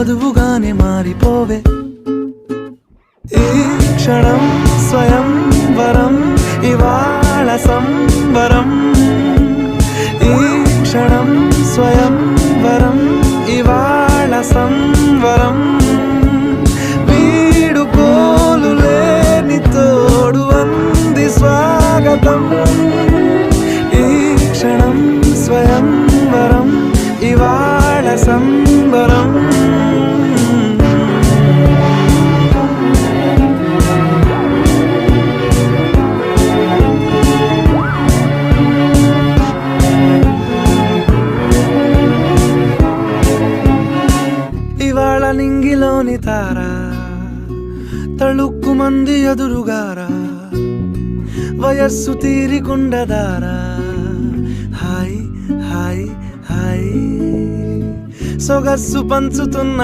మధువుగానే మారిపోవే ఈ క్షణం స్వయం వరం ఇవాళ సంబరం ఈ క్షణం స్వయం వరం ఇవాళ సంవరం వీడుకోలు లేని తోడు అంది స్వాగతం ఈ క్షణం స్వయం వరం ఇవాళ సంబరం ఇవాళ నింగిలోని తారా తళుక్కు మంది ఎదురుగారా వయస్సు తీరికుండదారా హాయ్ హాయ్ హాయ్ సొగస్సు పంచుతున్న